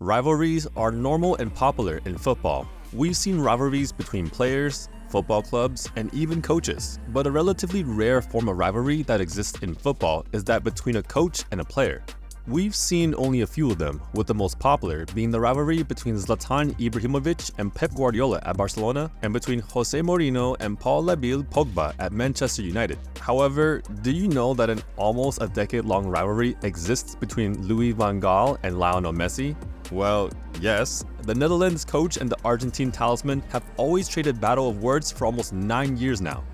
Rivalries are normal and popular in football. We've seen rivalries between players, football clubs, and even coaches. But a relatively rare form of rivalry that exists in football is that between a coach and a player. We've seen only a few of them, with the most popular being the rivalry between Zlatan Ibrahimovic and Pep Guardiola at Barcelona, and between Jose Mourinho and Paul Labile Pogba at Manchester United. However, do you know that an almost a decade-long rivalry exists between Louis van Gaal and Lionel Messi? Well, yes. The Netherlands coach and the Argentine Talisman have always traded battle of words for almost 9 years now.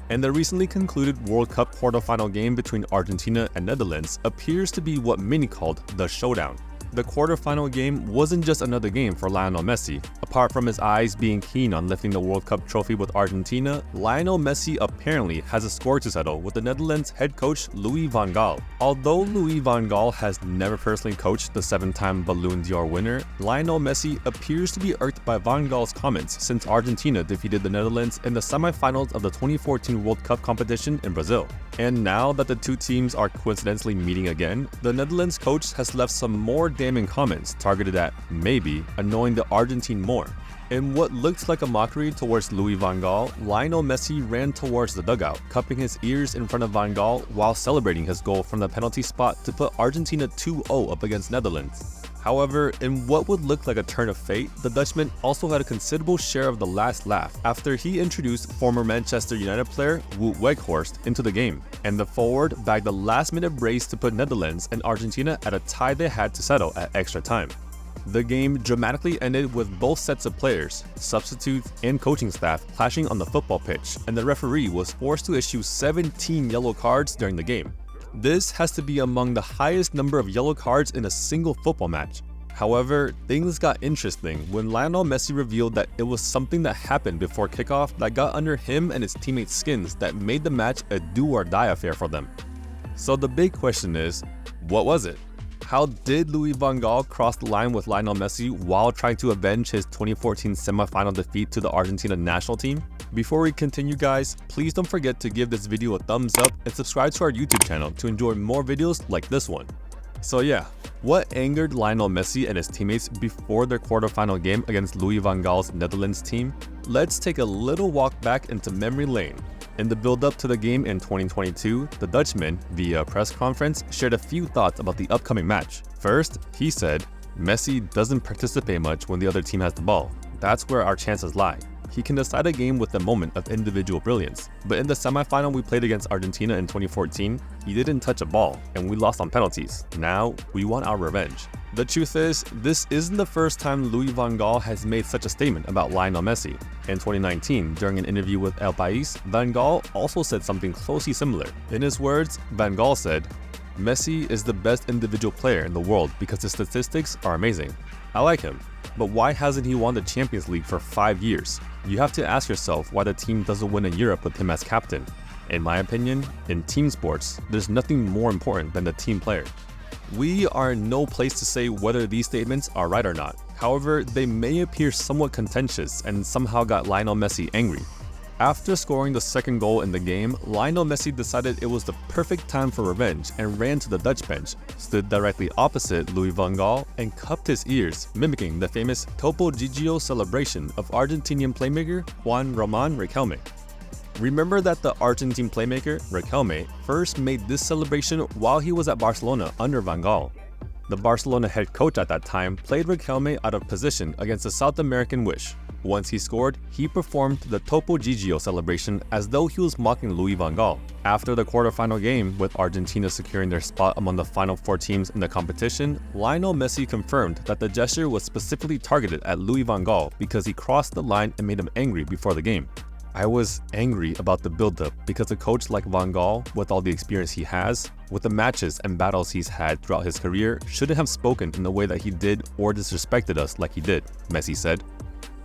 And the recently concluded World Cup quarterfinal game between Argentina and Netherlands appears to be what many called the Showdown. The quarterfinal game wasn't just another game for Lionel Messi. Apart from his eyes being keen on lifting the World Cup trophy with Argentina, Lionel Messi apparently has a score to settle with the Netherlands head coach Louis van Gaal. Although Louis van Gaal has never personally coached the 7-time Ballon d'Or winner, Lionel Messi appears to be irked by van Gaal's comments since Argentina defeated the Netherlands in the semifinals of the 2014 World Cup competition in Brazil. And now that the two teams are coincidentally meeting again, the Netherlands coach has left some more damning comments targeted at, maybe, annoying the Argentine more. In what looked like a mockery towards Louis van Gaal, Lionel Messi ran towards the dugout, cupping his ears in front of van Gaal while celebrating his goal from the penalty spot to put Argentina 2-0 up against Netherlands. However, in what would look like a turn of fate, the Dutchman also had a considerable share of the last laugh after he introduced former Manchester United player Wout Weghorst into the game, and the forward bagged a last-minute brace to put Netherlands and Argentina at a tie they had to settle at extra time. The game dramatically ended with both sets of players, substitutes, and coaching staff clashing on the football pitch, and the referee was forced to issue 17 yellow cards during the game. This has to be among the highest number of yellow cards in a single football match. However, things got interesting when Lionel Messi revealed that it was something that happened before kickoff that got under him and his teammates' skins that made the match a do-or-die affair for them. So the big question is, what was it? How did Louis van Gaal cross the line with Lionel Messi while trying to avenge his 2014 semifinal defeat to the Argentina national team? Before we continue, guys, please don't forget to give this video a thumbs up and subscribe to our YouTube channel to enjoy more videos like this one. So yeah, what angered Lionel Messi and his teammates before their quarterfinal game against Louis van Gaal's Netherlands team? Let's take a little walk back into memory lane. In the build-up to the game in 2022, the Dutchman, via a press conference, shared a few thoughts about the upcoming match. First, he said, "Messi doesn't participate much when the other team has the ball. That's where our chances lie. He can decide a game with a moment of individual brilliance. But in the semifinal we played against Argentina in 2014, he didn't touch a ball, and we lost on penalties. Now, we want our revenge." The truth is, this isn't the first time Louis van Gaal has made such a statement about Lionel Messi. In 2019, during an interview with El País, van Gaal also said something closely similar. In his words, van Gaal said, "Messi is the best individual player in the world because his statistics are amazing. I like him. But why hasn't he won the Champions League for 5 years? You have to ask yourself why the team doesn't win in Europe with him as captain. In my opinion, in team sports, there's nothing more important than the team player." We are in no place to say whether these statements are right or not. However, they may appear somewhat contentious and somehow got Lionel Messi angry. After scoring the second goal in the game, Lionel Messi decided it was the perfect time for revenge and ran to the Dutch bench, stood directly opposite Louis van Gaal, and cupped his ears, mimicking the famous Topo Gigio celebration of Argentinian playmaker Juan Román Riquelme. Remember that the Argentine playmaker, Riquelme, first made this celebration while he was at Barcelona under van Gaal. The Barcelona head coach at that time played Riquelme out of position against the South American wish. Once he scored, he performed the Topo Gigio celebration as though he was mocking Louis van Gaal. After the quarterfinal game, with Argentina securing their spot among the final 4 teams in the competition, Lionel Messi confirmed that the gesture was specifically targeted at Louis van Gaal because he crossed the line and made him angry before the game. "I was angry about the build-up because a coach like Van Gaal, with all the experience he has, with the matches and battles he's had throughout his career, shouldn't have spoken in the way that he did or disrespected us like he did," Messi said.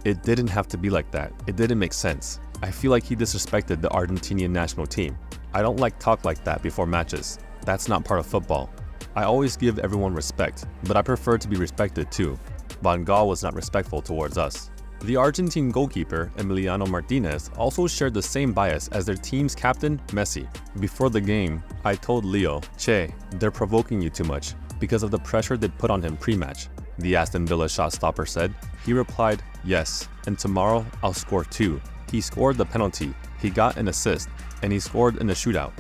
"It didn't have to be like that. It didn't make sense. I feel like he disrespected the Argentinian national team. I don't like talk like that before matches. That's not part of football. I always give everyone respect, but I prefer to be respected too. Van Gaal was not respectful towards us." The Argentine goalkeeper, Emiliano Martinez, also shared the same bias as their team's captain, Messi. "Before the game, I told Leo, 'Che, they're provoking you too much,' because of the pressure they put on him pre-match. The Aston Villa shot stopper said. He replied, "Yes, and tomorrow I'll score 2. He scored the penalty, he got an assist, and he scored in the shootout.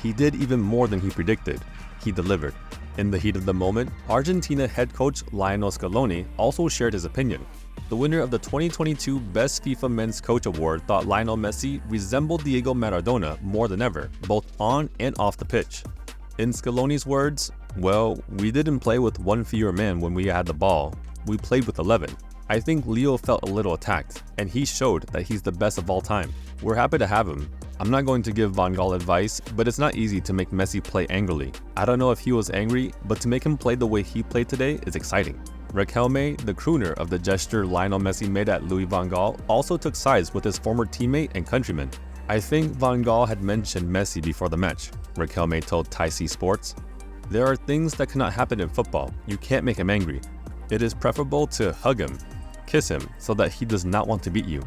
He did even more than he predicted. He delivered." In the heat of the moment, Argentina head coach Lionel Scaloni also shared his opinion. The winner of the 2022 Best FIFA Men's Coach Award thought Lionel Messi resembled Diego Maradona more than ever, both on and off the pitch. In Scaloni's words, "Well, we didn't play with one fewer man when we had the ball. We played with 11. I think Leo felt a little attacked, and he showed that he's the best of all time. We're happy to have him. I'm not going to give Van Gaal advice, but it's not easy to make Messi play angrily. I don't know if he was angry, but to make him play the way he played today is exciting." Riquelme, the crooner of the gesture Lionel Messi made at Louis van Gaal, also took sides with his former teammate and countryman. "I think Van Gaal had mentioned Messi before the match," Riquelme told Thai Sports. "There are things that cannot happen in football. You can't make him angry. It is preferable to hug him, kiss him, so that he does not want to beat you.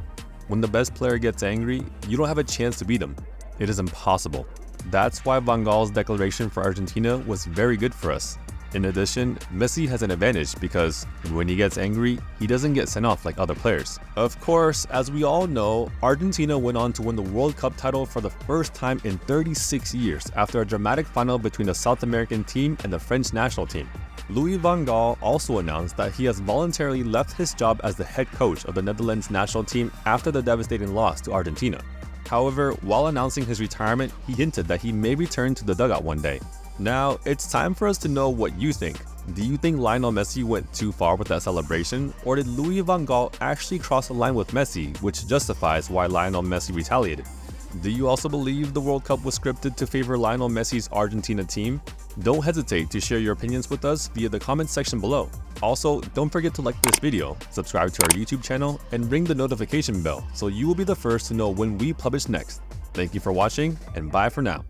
When the best player gets angry, you don't have a chance to beat him. It is impossible. That's why Van Gaal's declaration for Argentina was very good for us. In addition, Messi has an advantage because when he gets angry, he doesn't get sent off like other players." Of course, as we all know, Argentina went on to win the World Cup title for the first time in 36 years after a dramatic final between the South American team and the French national team. Louis van Gaal also announced that he has voluntarily left his job as the head coach of the Netherlands national team after the devastating loss to Argentina. However, while announcing his retirement, he hinted that he may return to the dugout one day. Now, it's time for us to know what you think. Do you think Lionel Messi went too far with that celebration, or did Louis van Gaal actually cross the line with Messi, which justifies why Lionel Messi retaliated? Do you also believe the World Cup was scripted to favor Lionel Messi's Argentina team? Don't hesitate to share your opinions with us via the comment section below. Also, don't forget to like this video, subscribe to our YouTube channel, and ring the notification bell so you will be the first to know when we publish next. Thank you for watching, and bye for now.